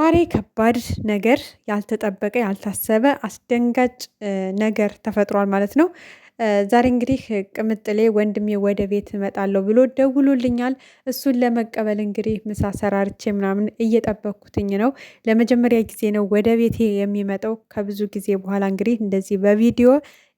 ዛሬ ከባድ ነገር ያልተጠበቀ ያልታሰበ አስደንጋጭ ነገር ተፈጥሯል ማለት ነው። ዛሬ እንግዲህ ቅምጥሌ ወንድሜ ወደ ቤት እመጣለሁ ብሎ ደውሎልኛል። እሱን ለመቀበል እንግዲህ ምሳ ሰራርቼ ምናምን እየጠበኩትኝ ነው። ለመጀመሪያ ጊዜ ነው ወደ ቤቴ የሚመጣው ከብዙ ጊዜ በኋላ እንግዲህ እንደዚህ በቪዲዮ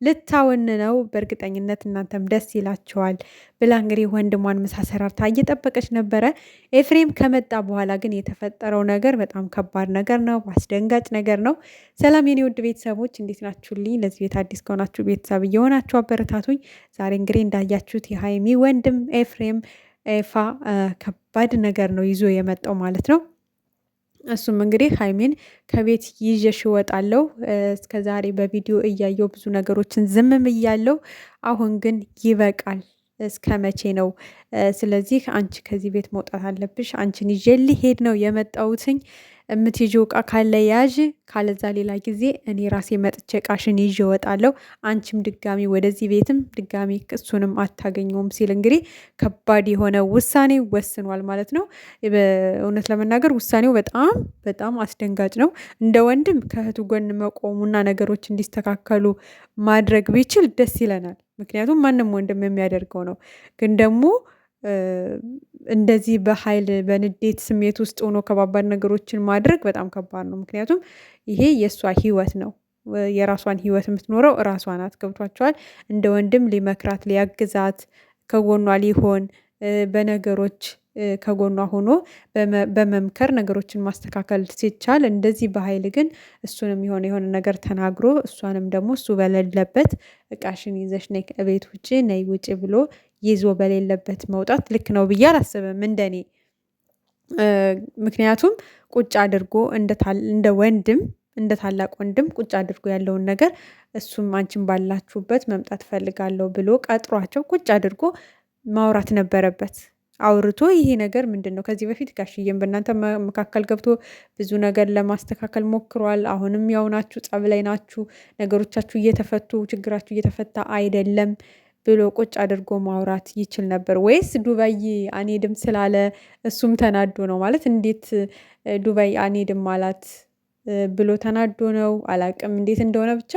ልታውን ነው። በእርግጠኝነት እናንተም ደስ ይላችኋል ብላ እንግዲህ ወንድሟን ምሳ ሰራርታ እየጠበቀች ነበረ። ኤፍሬም ከመጣ በኋላ ግን የተፈጠረው ነገር በጣም ከባድ ነገር ነው፣ አስደንጋጭ ነገር ነው። ሰላም የኔ ውድ ቤተሰቦች እንዴት ናችሁልኝ? ለዚህ ቤት አዲስ ከሆናችሁ ቤተሰብ እየሆናችሁ አበረታቱኝ። ዛሬ እንግዲህ እንዳያችሁት የሀይሚ ወንድም ኤፍሬም ኤፋ ከባድ ነገር ነው ይዞ የመጣው ማለት ነው። እሱም እንግዲህ ሀይሚን ከቤት ይዤሽ እወጣለሁ። እስከ ዛሬ በቪዲዮ እያየው ብዙ ነገሮችን ዝምም እያለው፣ አሁን ግን ይበቃል። እስከ መቼ ነው? ስለዚህ አንቺ ከዚህ ቤት መውጣት አለብሽ። አንቺን ይዤ ልሄድ ነው የመጣሁትኝ። የምትይዥው እቃ ካለ ያዥ፣ ካለዛ ሌላ ጊዜ እኔ ራሴ መጥቼ እቃሽን ይዤ እወጣለሁ። አንቺም ድጋሚ ወደዚህ ቤትም ድጋሚ እሱንም አታገኘውም ሲል እንግዲህ ከባድ የሆነ ውሳኔ ወስኗል ማለት ነው። እውነት ለመናገር ውሳኔው በጣም በጣም አስደንጋጭ ነው። እንደ ወንድም ከእህቱ ጎን መቆሙና ነገሮች እንዲስተካከሉ ማድረግ ቢችል ደስ ይለናል። ምክንያቱም ማንም ወንድም የሚያደርገው ነው። ግን ደግሞ እንደዚህ በኃይል በንዴት ስሜት ውስጥ ሆኖ ከባባድ ነገሮችን ማድረግ በጣም ከባድ ነው። ምክንያቱም ይሄ የእሷ ህይወት ነው። የራሷን ህይወት የምትኖረው እራሷ ናት። ገብቷቸዋል። እንደ ወንድም ሊመክራት ሊያግዛት ከጎኗ ሊሆን በነገሮች ከጎኗ ሆኖ በመምከር ነገሮችን ማስተካከል ሲቻል፣ እንደዚህ በኃይል ግን እሱንም የሆነ ነገር ተናግሮ እሷንም ደግሞ እሱ በሌለበት እቃሽን ይዘሽ ነይ ቤት ውጭ ነይ ውጭ ብሎ ይዞ በሌለበት መውጣት ልክ ነው ብዬ አላስብም እንደኔ። ምክንያቱም ቁጭ አድርጎ እንደ ወንድም እንደ ታላቅ ወንድም ቁጭ አድርጎ ያለውን ነገር እሱም አንቺን ባላችሁበት መምጣት ፈልጋለሁ ብሎ ቀጥሯቸው ቁጭ አድርጎ ማውራት ነበረበት። አውርቶ ይሄ ነገር ምንድን ነው? ከዚህ በፊት ጋሽዬም በእናንተ መካከል ገብቶ ብዙ ነገር ለማስተካከል ሞክሯል። አሁንም ያው ናችሁ፣ ጸብ ላይ ናችሁ፣ ነገሮቻችሁ እየተፈቱ ችግራችሁ እየተፈታ አይደለም ብሎ ቁጭ አድርጎ ማውራት ይችል ነበር። ወይስ ዱባይ አንሄድም ስላለ እሱም ተናዶ ነው ማለት? እንዴት ዱባይ አንሄድም አላት ብሎ ተናዶ ነው? አላቅም እንዴት እንደሆነ ብቻ።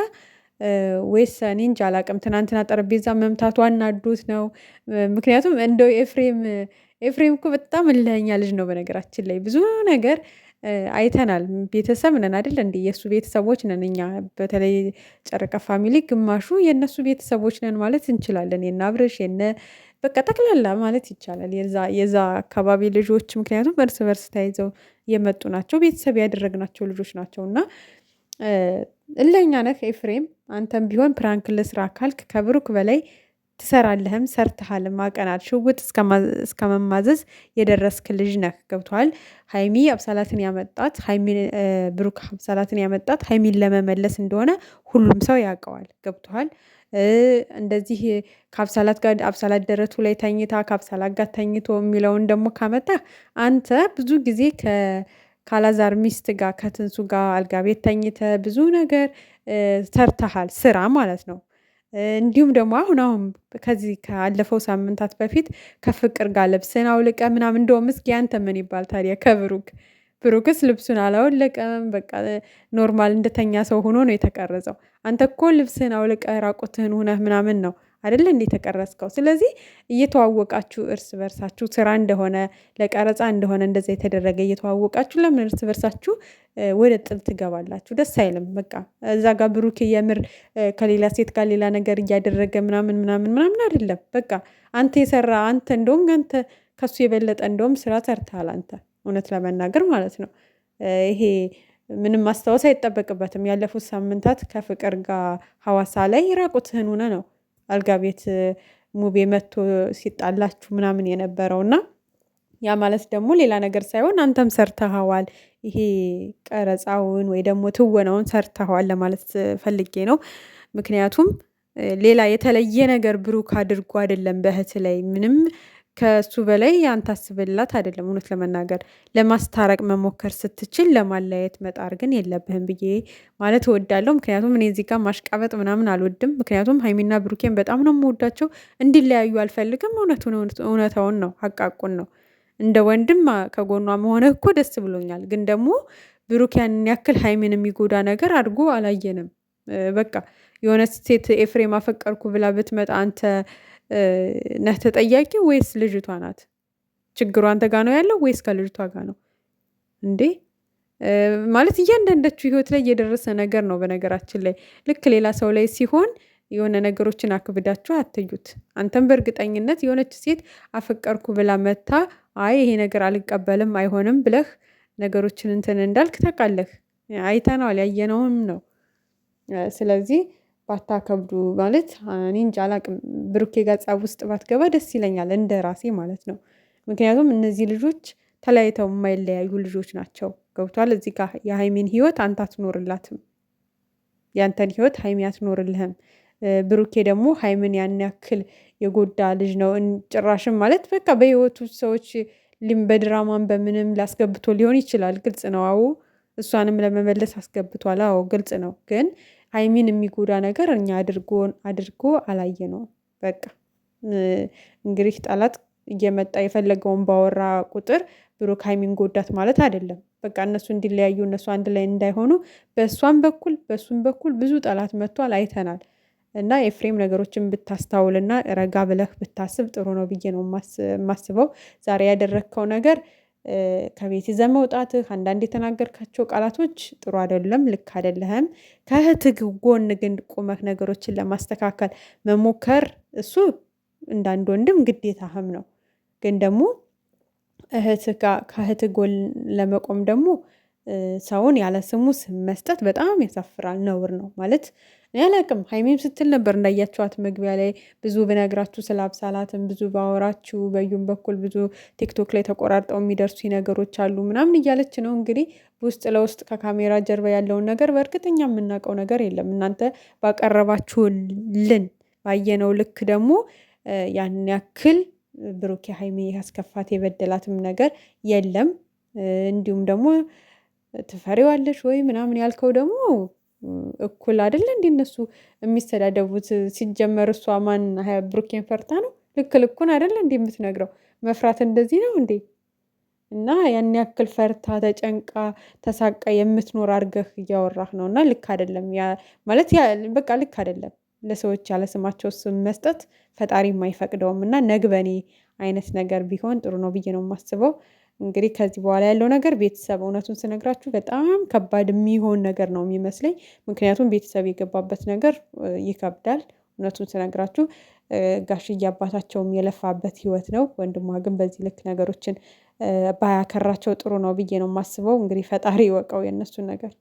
ወይስ እኔ እንጃ አላቅም። ትናንትና ጠረጴዛ መምታቱ አናዶት ነው። ምክንያቱም እንደው ኤፍሬም እኮ በጣም እልኸኛ ልጅ ነው። በነገራችን ላይ ብዙ ነገር አይተናል። ቤተሰብ ነን አይደል እንዴ? የእሱ ቤተሰቦች ነን እኛ። በተለይ ጨረቃ ፋሚሊ ግማሹ የእነሱ ቤተሰቦች ነን ማለት እንችላለን። የነ አብርሽ በቃ ጠቅላላ ማለት ይቻላል የዛ አካባቢ ልጆች። ምክንያቱም እርስ በርስ ተያይዘው የመጡ ናቸው። ቤተሰብ ያደረግናቸው ልጆች ናቸው። እና እልኸኛ ነህ ኤፍሬም። አንተም ቢሆን ፕራንክ ልስራ ካልክ ከብሩክ በላይ ትሰራለህም ሰርተሃልም አቀናል። ሽውጥ እስከ መማዘዝ የደረስክ ልጅ ነህ። ገብቶሃል? ሀይሚ አብሳላትን ያመጣት ብሩክ አብሳላትን ያመጣት ሀይሚን ለመመለስ እንደሆነ ሁሉም ሰው ያውቀዋል። ገብቶሃል? እንደዚህ ከአብሳላት ጋር አብሳላት ደረቱ ላይ ተኝታ ከአብሳላት ጋር ተኝቶ የሚለውን ደግሞ ካመጣ አንተ ብዙ ጊዜ ካላዛር ሚስት ጋር ከትንሱ ጋር አልጋ ቤት ተኝተ ብዙ ነገር ሰርተሃል፣ ስራ ማለት ነው። እንዲሁም ደግሞ አሁን ከዚህ ካለፈው ሳምንታት በፊት ከፍቅር ጋር ልብስን አውልቀ ምናምን። እንደውም እስኪ አንተ ምን ይባል ታዲያ ብሩክስ ልብሱን አላወለቀም። በቃ ኖርማል እንደተኛ ሰው ሆኖ ነው የተቀረጸው። አንተ እኮ ልብስን አውልቀ ራቁትህን ሁነህ ምናምን ነው አይደለ እንዴ የተቀረጽከው? ስለዚህ እየተዋወቃችሁ እርስ በርሳችሁ ስራ እንደሆነ ለቀረጻ እንደሆነ እንደዛ የተደረገ እየተዋወቃችሁ ለምን እርስ በርሳችሁ ወደ ጥል ትገባላችሁ? ደስ አይልም። በቃ እዛ ጋር ብሩክ የምር ከሌላ ሴት ጋር ሌላ ነገር እያደረገ ምናምን ምናምን ምናምን አይደለም። በቃ አንተ እንደውም አንተ ከሱ የበለጠ እንደውም ስራ ሰርተሃል አንተ፣ እውነት ለመናገር ማለት ነው። ይሄ ምንም ማስታወስ አይጠበቅበትም። ያለፉት ሳምንታት ከፍቅር ጋር ሐዋሳ ላይ ራቁትህን ሆነ ነው አልጋ ቤት ሙቤ መጥቶ ሲጣላችሁ ምናምን የነበረውና ያ ማለት ደግሞ ሌላ ነገር ሳይሆን አንተም ሰርተኸዋል። ይሄ ቀረጻውን ወይ ደግሞ ትወናውን ሰርተኸዋል ለማለት ፈልጌ ነው። ምክንያቱም ሌላ የተለየ ነገር ብሩክ አድርጎ አይደለም በእህት ላይ ምንም ከሱ በላይ አንተ አስብላት አይደለም። እውነት ለመናገር ለማስታረቅ መሞከር ስትችል ለማለያየት መጣር ግን የለብህም ብዬ ማለት እወዳለሁ። ምክንያቱም እኔ እዚህ ጋር ማሽቃበጥ ምናምን አልወድም። ምክንያቱም ሀይሚና ብሩኬን በጣም ነው የምወዳቸው። እንዲለያዩ አልፈልግም። እውነታውን ነው፣ ሀቃቁን ነው። እንደ ወንድም ከጎኗ መሆንህ እኮ ደስ ብሎኛል። ግን ደግሞ ብሩክ ያንን ያክል ሀይሚን የሚጎዳ ነገር አድርጎ አላየንም። በቃ የሆነ ሴት ኤፍሬም አፈቀርኩ ብላ ብትመጣ አንተ ነህ ተጠያቂ ወይስ ልጅቷ ናት? ችግሩ አንተ ጋ ነው ያለው ወይስ ከልጅቷ ጋር ነው እንዴ? ማለት እያንዳንዳችሁ ህይወት ላይ የደረሰ ነገር ነው። በነገራችን ላይ ልክ ሌላ ሰው ላይ ሲሆን የሆነ ነገሮችን አክብዳችሁ አትዩት። አንተም በእርግጠኝነት የሆነች ሴት አፈቀርኩ ብላ መታ አይ ይሄ ነገር አልቀበልም አይሆንም ብለህ ነገሮችን እንትን እንዳልክ ታውቃለህ። አይተነዋል፣ ያየነውም ነው። ስለዚህ ባታከብዱ ማለት እኔ እንጃ አላቅም። ብሩኬ ጋር ጸብ ውስጥ ባትገባ ደስ ይለኛል እንደ ራሴ ማለት ነው። ምክንያቱም እነዚህ ልጆች ተለያይተው የማይለያዩ ልጆች ናቸው። ገብቷል። እዚህ ጋር የሀይሚን ህይወት አንተ አትኖርላትም፣ ያንተን ህይወት ሀይሚ አትኖርልህም። ብሩኬ ደግሞ ሀይምን ያን ያክል የጎዳ ልጅ ነው። ጭራሽም ማለት በቃ በህይወቱ ሰዎች በድራማን በምንም ላስገብቶ ሊሆን ይችላል። ግልጽ ነው። አዎ እሷንም ለመመለስ አስገብቷል። አዎ ግልጽ ነው። ግን ሀይሚን የሚጎዳ ነገር እኛ አድርጎ አላየ ነው። በቃ እንግዲህ ጠላት እየመጣ የፈለገውን ባወራ ቁጥር ብሩክ ሀይሚን ጎዳት ማለት አይደለም። በቃ እነሱ እንዲለያዩ እነሱ አንድ ላይ እንዳይሆኑ በእሷም በኩል በእሱም በኩል ብዙ ጠላት መጥቷል፣ አይተናል። እና ኤፍሬም ነገሮችን ብታስታውልና ረጋ ብለህ ብታስብ ጥሩ ነው ብዬ ነው የማስበው። ዛሬ ያደረግከው ነገር ከቤት ይዘህ መውጣትህ፣ አንዳንድ የተናገርካቸው ቃላቶች ጥሩ አይደለም፣ ልክ አይደለህም። ከእህትህ ጎን ግን ቁመህ ነገሮችን ለማስተካከል መሞከር እሱ እንዳንድ ወንድም ግዴታህም ነው። ግን ደግሞ ከእህትህ ጎን ለመቆም ደግሞ ሰውን ያለ ስሙ ስም መስጠት በጣም ያሳፍራል፣ ነውር ነው ማለት። እኔ አላቅም። ሀይሜም ስትል ነበር እንዳያቸዋት መግቢያ ላይ ብዙ ብነግራችሁ ስለ አብሳላትም ብዙ ባወራችሁ በዩም በኩል ብዙ ቲክቶክ ላይ ተቆራርጠው የሚደርሱ ነገሮች አሉ ምናምን እያለች ነው። እንግዲህ ውስጥ ለውስጥ ከካሜራ ጀርባ ያለውን ነገር በእርግጠኛ የምናውቀው ነገር የለም። እናንተ ባቀረባችሁልን ባየነው ልክ ደግሞ ያን ያክል ብሩክ ሀይሜ ያስከፋት የበደላትም ነገር የለም። እንዲሁም ደግሞ ትፈሪዋለሽ ወይ ምናምን ያልከው ደግሞ እኩል አይደለ እንዴ እነሱ የሚስተዳደቡት? ሲጀመር እሷ ማን ብሩኬን ፈርታ ነው? ልክ ልኩን አይደለ እንዴ የምትነግረው? መፍራት እንደዚህ ነው እንዴ? እና ያን ያክል ፈርታ ተጨንቃ ተሳቃ የምትኖር አድርገህ እያወራህ ነው። እና ልክ አይደለም ማለት በቃ ልክ አይደለም። ለሰዎች ያለ ስማቸው ስም መስጠት ፈጣሪም አይፈቅደውም። እና ነግበኔ አይነት ነገር ቢሆን ጥሩ ነው ብዬ ነው የማስበው። እንግዲህ ከዚህ በኋላ ያለው ነገር ቤተሰብ እውነቱን ስነግራችሁ በጣም ከባድ የሚሆን ነገር ነው የሚመስለኝ። ምክንያቱም ቤተሰብ የገባበት ነገር ይከብዳል። እውነቱን ስነግራችሁ ጋሽዬ አባታቸውም የለፋበት ህይወት ነው። ወንድሟ ግን በዚህ ልክ ነገሮችን ባያከራቸው ጥሩ ነው ብዬ ነው የማስበው። እንግዲህ ፈጣሪ ይወቀው የእነሱን ነገር።